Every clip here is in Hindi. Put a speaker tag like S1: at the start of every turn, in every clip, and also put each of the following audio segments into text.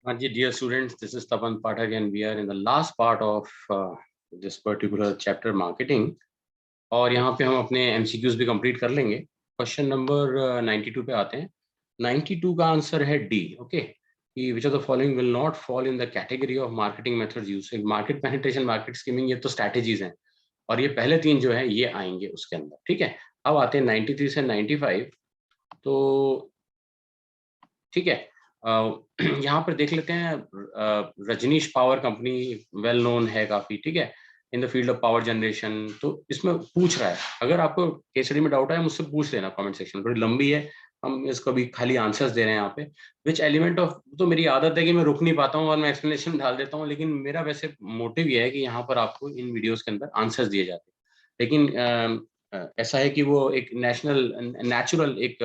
S1: हाँ जी, dear students, this is Tapan Pathak and we are in the last part of this particular chapter marketing. और यहाँ पे हम अपने MCQs भी कंप्लीट कर लेंगे। क्वेश्चन नंबर 92 पे आते हैं। 92 का आंसर है डी। ओके, कि which of the following will not fall in the category of marketing methods used. Market penetration, market skimming, ये तो स्ट्रैटेजीज हैं और ये पहले तीन जो है ये आएंगे उसके अंदर। ठीक है, अब आते हैं 93 से 95। तो ठीक है, यहाँ पर देख लेते हैं। Rajneesh power company well known है काफी, ठीक है, in the field of power generation. तो इसमें पूछ रहा है, अगर आपको केस स्टडी में डाउट है मुझसे पूछ लेना कमेंट सेक्शन। थोड़ी लंबी है, हम इसको भी खाली आंसर्स दे रहे हैं यहाँ पे। विच एलिमेंट ऑफ, तो मेरी आदत है कि मैं रुक नहीं पाता हूँ और मैं एक्सप्लेनेशन डाल देता हूँ, लेकिन मेरा वैसे मोटिव ये है कि यहाँ पर आपको इन वीडियोस के अंदर आंसर्स दिए जाते हैं। लेकिन ऐसा है कि वो एक नेचुरल एक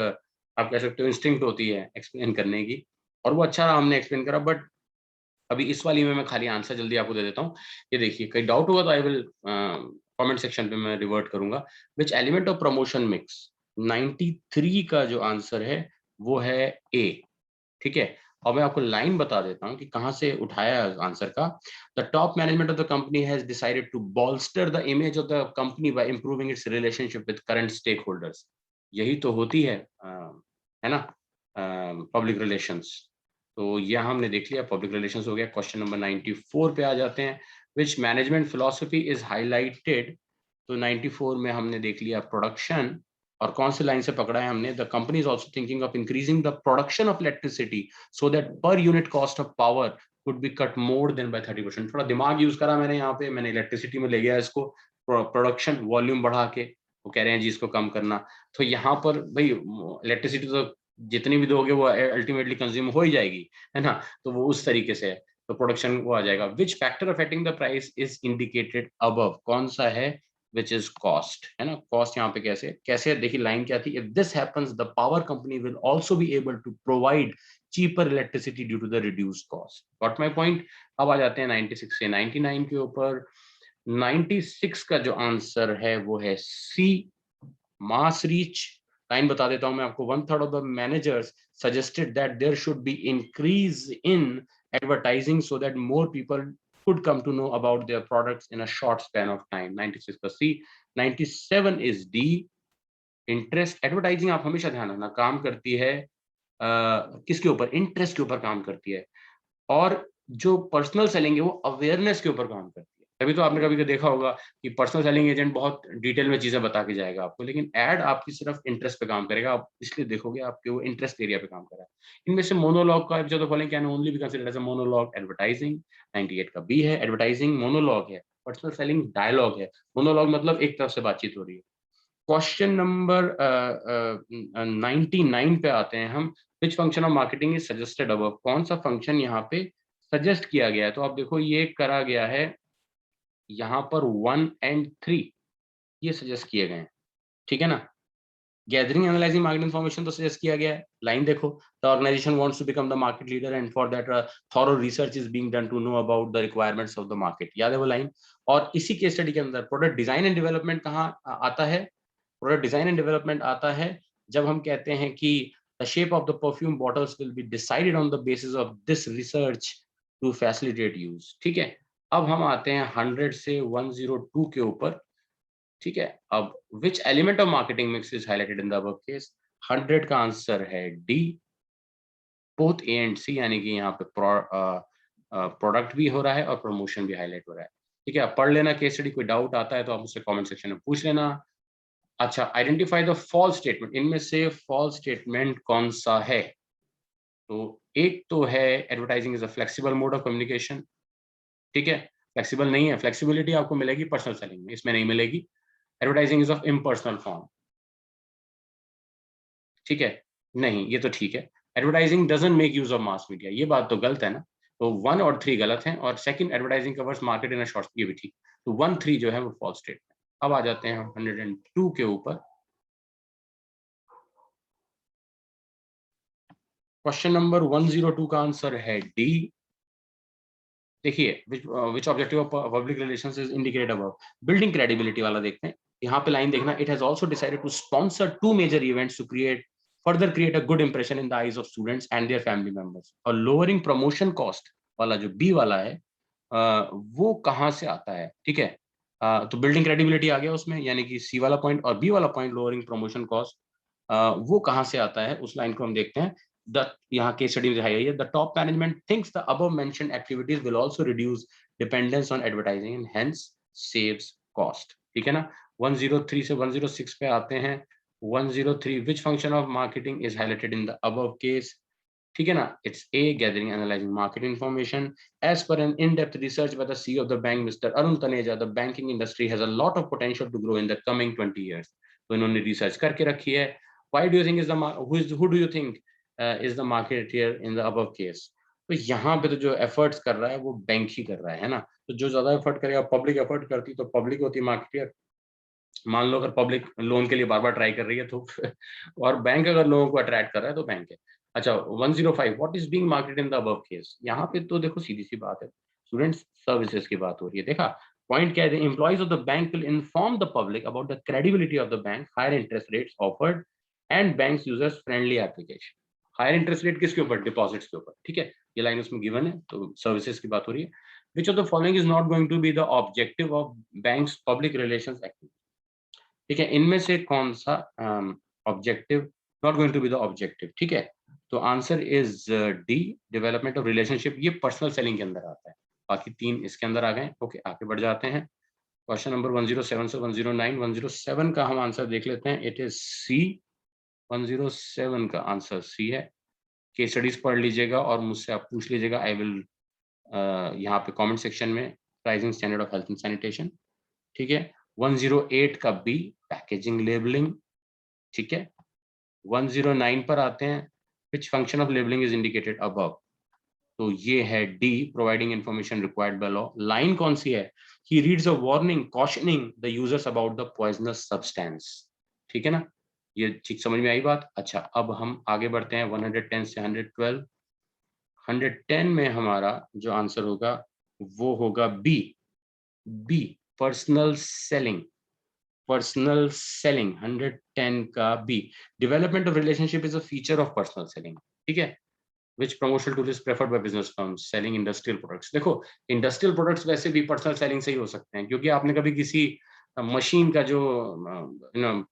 S1: आप कह सकते हो इंस्टिंक्ट होती है एक्सप्लेन करने की, और वो अच्छा रहा, हमने एक्सप्लेन करा। बट अभी इस वाली में मैं खाली आंसर जल्दी आपको दे देता हूँ। ये देखिए, कहीं डाउट होगा तो आई विल कमेंट सेक्शन पे मैं रिवर्ट करूंगा। Which element of promotion mix, 93 का जो आंसर है वो है ए। ठीक है, और मैं आपको लाइन बता देता हूँ कि कहाँ से उठाया है आंसर का। The top management of the company has decided to bolster the image of the company by improving its relationship with current stake holders. यही तो होती है ना, पब्लिक रिलेशंस। तो यह हमने देख लिया, पब्लिक रिलेशंस हो गया। क्वेश्चन नंबर 94 पे आ जाते हैं। विच मैनेजमेंट फिलोसफी इज हाईलाइटेड। तो 94 में हमने देख लिया प्रोडक्शन, और कौन सी लाइन से पकड़ा है हमने, the company is also thinking of increasing the production of electricity so that per unit cost of power could be cut more than by 30%। थोड़ा दिमाग यूज करा मैंने यहाँ पे, मैंने इलेक्ट्रिसिटी में ले गया इसको, प्रोडक्शन वॉल्यूम बढ़ा के। वो कह रहे हैं जी इसको कम करना। तो यहाँ पर भाई इलेक्ट्रिसिटी तो जितनी भी दोगे वो अल्टीमेटली कंज्यूम हो ही जाएगी, है ना। तो वो उस तरीके से है, तो प्रोडक्शन वो आ जाएगा। Which factor affecting the price is indicated above, कौन सा है, विच इज कॉस्ट, है ना। कॉस्ट यहाँ पे कैसे कैसे देखिए, लाइन क्या थी, if this happens the power company will also be able to provide cheaper electricity due to the reduced cost. Got my point. अब आ जाते हैं 96 से 99 के ऊपर। 96 का जो आंसर है वो है सी, मास रीच। लाइन बता देता हूं मैं आपको। 1/3 of the managers suggested that there should be increase in advertising so that more people could come to know about their products in a short span of time. 96 का C। 97 is D, interest. Advertising आप हमेशा ध्यान रखना काम करती है किसके ऊपर, इंटरेस्ट के ऊपर काम करती है। और जो पर्सनल सेलिंग है वो अवेयरनेस के ऊपर काम करती है। तभी तो आपने कभी कभी देखा होगा कि पर्सनल सेलिंग एजेंट बहुत डिटेल में चीजें बता के जाएगा आपको, लेकिन एड आपकी सिर्फ इंटरेस्ट पे काम करेगा। आप इसलिए देखोगे आपके वो इंटरेस्ट एरिया पे काम कर रहा है। इनमें से मोनोलॉग का जो following can only be considered as a monologue advertising. 98 का बी है, एडवर्टाइजिंग मोनोलॉग है, पर्सनल सेलिंग डायलॉग है। मोनोलॉग मतलब एक तरफ से बातचीत हो रही है। क्वेश्चन नंबर 99 पे आते हैं हम। Which function of marketing is suggested above, कौन सा फंक्शन यहाँ पे सजेस्ट किया गया है। तो आप देखो ये करा गया है यहाँ पर 1 and 3 ये सजेस्ट किए गए हैं, ठीक है ना। गैदरिंग एनालाइजिंग मार्केट इन्फॉर्मेशन तो सजेस्ट किया गया है। लाइन देखो, the organisation wants to become the market leader and for that thorough research is being done to know about the requirements of the market. याद है वो लाइन। और इसी केस स्टडी के अंदर प्रोडक्ट डिजाइन एंड डेवलपमेंट कहाँ आता है, प्रोडक्ट डिजाइन एंड डेवलपमेंट आता है जब हम कहते हैं कि the shape of the perfume bottles will be decided on the basis of this research to facilitate use. ठीक है, अब हम आते हैं 100 से 102 के ऊपर। ठीक है, अब which element of marketing mix is highlighted in the above case. 100 का आंसर है डी, बोथ ए एंड सी, यानी कि यहाँ पे प्रोडक्ट भी हो रहा है और प्रमोशन भी हाईलाइट हो रहा है। ठीक है, आप पढ़ लेना केस स्टडी, कोई डाउट आता है तो आप मुझसे कमेंट सेक्शन में पूछ लेना। अच्छा, आइडेंटिफाई द फॉल्स स्टेटमेंट, इनमें से फॉल्स स्टेटमेंट कौन सा है। तो एक तो है advertising is a flexible mode of communication. ठीक है, फ्लेक्सिबल नहीं है, फ्लेक्सिबिलिटी आपको मिलेगी पर्सनल सेलिंग में, इसमें नहीं मिलेगी। Advertising is of impersonal form. ठीक है, नहीं ये तो ठीक है। Advertising doesn't make use of mass media, ये बात तो गलत है ना। तो 1 और 3 गलत हैं, और second advertising covers market in a short, ये भी ठीक। तो 1 3 जो है वो फॉल्स स्टेटमेंट। अब आ जाते हैं हम 102 के ऊपर। क्वेश्चन नंबर 102 का आंसर है डी। देखिए, which objective of public relations is indicated above. Building credibility वाला देखते हैं। यहाँ पे लाइन देखना, it has also decided to sponsor 2 major events to create further create a good impression in the eyes of students and their family members. और lowering promotion cost वाला जो B वाला है वो कहाँ से आता है, ठीक है? तो बिल्डिंग क्रेडिबिलिटी आ गया उसमें, यानी कि C वाला पॉइंट और B वाला पॉइंट लोअरिंग प्रमोशन कॉस्ट, वो कहाँ से आता है उस लाइन को हम देखते हैं। यहाँ केस स्टडी में दिखाई गई है, the top management thinks the above mentioned activities will also reduce dependence on advertising and hence saves cost, ठीक है ना। 103 से 106 पे आते हैं। 103 which function of marketing is highlighted in the above case, ठीक है ना। It's A, gathering analyzing market information. As per an in-depth research by the CEO of the bank, Mr. Arun Taneja, the banking industry has a lot of potential to grow in the coming 20 years. तो इन्होंने रिसर्च करके रखी है। Why do you think is the who do you think is the marketeer in the above case? तो यहाँ पे तो जो एफर्ट्स कर रहा है वो बैंक ही कर रहा है ना। तो जो ज्यादा एफर्ट करेगा, पब्लिक एफर्ट करती तो पब्लिक होती है मार्केटियर। मान लो अगर पब्लिक लोन के लिए बार बार ट्राई कर रही है तो और बैंक अगर लोगों को अट्रैक्ट कर रहा है तो बैंक है। अच्छा 105 what is being marketed in the above case, यहाँ पे तो देखो सीधी सी बात है, स्टूडेंट्स सर्विसेज की बात हो रही है। देखा पॉइंट क्या है, employees of the bank will inform the public about the credibility of the bank, higher interest rates offered and banks users friendly application. Higher interest rate किसके ऊपर, डिपॉजिट्स के ऊपर, ठीक है, ये लाइन उसमें गिवन है, तो सर्विसेज की बात हो रही है। Which of the following is not going to be the objective of banks public relations activity, ठीक है, इनमें से कौन सा objective not going to be the objective, ठीक है। तो answer is D, development of relationship, ये पर्सनल सेलिंग के अंदर आता है। बाकी तीन इसके अंदर आ गए। ओके आगे बढ़ जाते हैं। क्वेश्चन नंबर 107 से 109, 107 का हम आंसर देख लेते हैं। इट इज सी, 107 का आंसर सी है। केस स्टडीज पढ़ लीजिएगा और मुझसे आप पूछ लीजिएगा, आई विल यहाँ पे कमेंट सेक्शन में, pricing standard of health and sanitation, ठीक है। 108 का बी, पैकेजिंग लेबलिंग, ठीक है। 109 पर आते हैं, which function of labelling is indicated above, तो ये है D, providing information required by law. Line कौन सी है, he reads a warning कॉशनिंग the users about the poisonous substance, ठीक है ना। ये ठीक समझ में आई बात। अच्छा अब हम आगे बढ़ते हैं 110 से 112। 110 में हमारा जो आंसर होगा वो होगा B, B personal selling, personal selling 110 का B, development of relationship is a feature of personal selling, ठीक है। Which promotional tool is preferred by business firms selling industrial products. देखो इंडस्ट्रियल प्रोडक्ट्स वैसे भी पर्सनल सेलिंग से ही हो सकते हैं, क्योंकि आपने कभी किसी मशीन का जो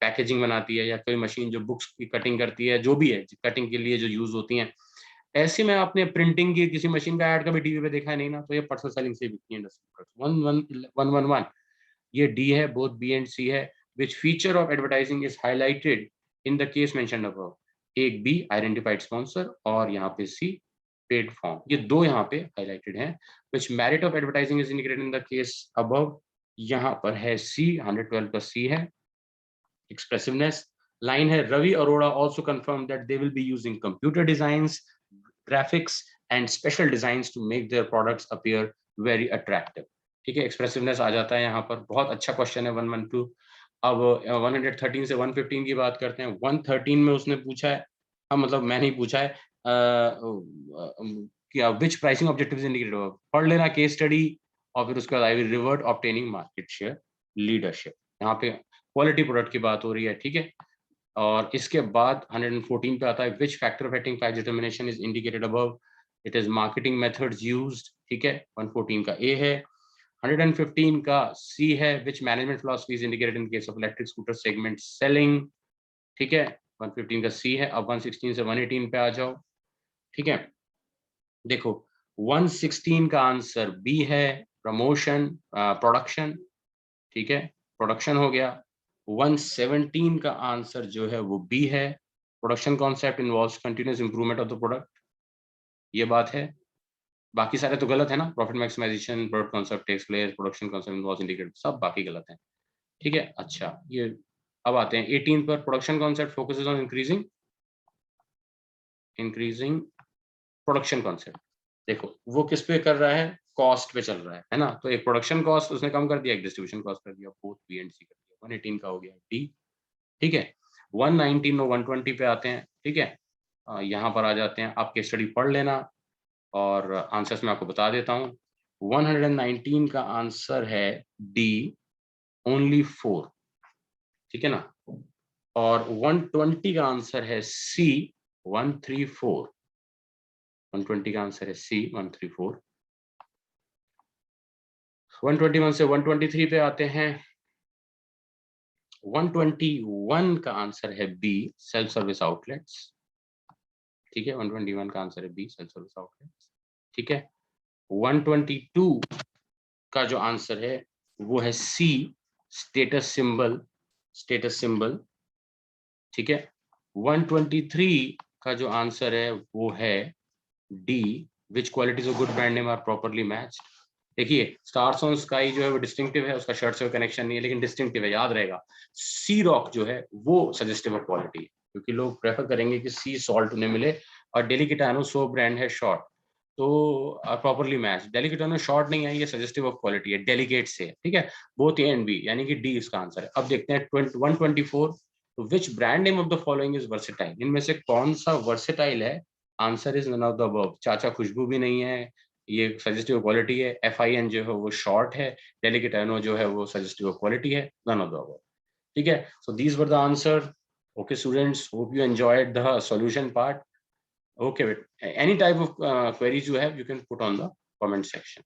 S1: पैकेजिंग बनाती है या कोई मशीन जो बुक्स की कटिंग करती है, जो भी है कटिंग के लिए जो यूज होती हैं, ऐसे में आपने प्रिंटिंग की किसी मशीन का ऐड कभी टीवी पे देखा है नहीं ना, तो ये पर्सनल सेलिंग से ही बिकती है इंडस्ट्रियल प्रोडक्ट्स। 111 ये डी है, बोथ बी एंड सी है। Which feature of advertising is highlighted in the case mentioned above, एक बी आइडेंटिफाइड स्पॉन्सर और यहाँ पे सी पेड फॉर्म, ये दो यहाँ पे हाईलाइटेड हैं। Which merit of advertising is indicated in the case above, यहाँ पर है सी, 112 का सी है। एक्सप्रेसिवनेस लाइन है, Ravi Arora also confirmed that they will be using computer designs, graphics and special designs to make their products appear very attractive, ठीक है। एक्सप्रेसिवनेस आ जाता है यहाँ पर। बहुत अच्छा क्वेश्चन है 112। अब 113 से 115 की बात करते हैं। 113 में उसने पूछा है, हाँ मतलब मैंने ही पूछा है कि विच प्राइसिंग ऑब्जेक्टिव्स इंडिकेटेड, पढ़ लेना केस स्टडी और फिर उसके बाद I will revert obtaining market share leadership. यहाँ पे क्वालिटी प्रोडक्ट की बात हो रही है, ठीक है। और इसके बाद 114 पे आता है, which factor affecting price determination is indicated above, it is marketing methods used, ठीक है। 114 का ए है। 115 का सी है, which management philosophy is indicated in case of electric scooter segment selling, ठीक है। 115 का सी है। अब 116 से 118 पे आ जाओ, ठीक है। देखो 116 का आंसर बी है, प्रमोशन प्रोडक्शन, ठीक है, प्रोडक्शन हो गया। 117 का आंसर जो है वो बी है, production concept involves continuous improvement of the product, ये बात है। बाकी सारे तो गलत है ना, profit maximisation, product concept takes place, production concept involves indicated, सब बाकी गलत है, ठीक है। अच्छा ये अब आते हैं 18 पर, production concept focuses on increasing production concept. देखो वो किस पे कर रहा है, कॉस्ट पे चल रहा है ना। तो एक प्रोडक्शन कॉस्ट उसने कम कर दिया, एक डिस्ट्रीब्यूशन कॉस्ट कर दिया, बोथ बी एंड सी कर दिया। 118 का हो गया डी, ठीक है। 119 और 120 पे आते हैं, ठीक है। यहाँ पर आ जाते हैं, आपके स्टडी पढ़ लेना और आंसर्स मैं आपको बता देता हूँ। 119 का आंसर है डी, ओनली 4, ठीक है ना। और 120 का आंसर है सी 134। 120 का आंसर है सी 134। 121 से 123 पे आते हैं। 121 का आंसर है बी सेल्फ सर्विस आउटलेट्स। ठीक है, 121 का आंसर है बी सेल्फ सर्विस आउटलेट्स। ठीक है, 122 का जो आंसर है वो है C status symbol. Status symbol. ठीक है, 123 का जो आंसर है वो है D which qualities of good brand name are properly matched. देखिए, स्टार्स ऑन स्काई जो है वो डिस्टिंक्टिव है, उसका शर्ट से कनेक्शन नहीं है, लेकिन डिस्टिंक्टिव है, याद रहेगा। सी रॉक जो है वो सजेस्टिव ऑफ क्वालिटी है, क्योंकि लोग प्रेफर करेंगे कि सी सॉल्ट उन्हें मिले। और डेलीकेटानो सो ब्रांड है शॉर्ट, तो प्रॉपर्ली मैच। डेलीकेटानो शॉर्ट नहीं है, ये सजेस्टिव ऑफ क्वालिटी है, डेलीकेट से है। ठीक है, बोथ ए एंड बी, यानी कि डी इसका आंसर है। अब देखते हैं 124। Which brand name of the following is versatile. इनमें से कौन सा वर्सेटाइल है? Answer is none of the above. Chacha Khushboo भी नहीं है, ये सजेस्टिव क्वालिटी है। FIN जो है वो शॉर्ट है, डेलीकेटानो जो है वो सजेस्टिव क्वालिटी है, नन ऑफ द अबव। ठीक है, so these were the answer. Okay students, hope you enjoyed the solution part. Okay, any type of queries you have, you can put on the comment section.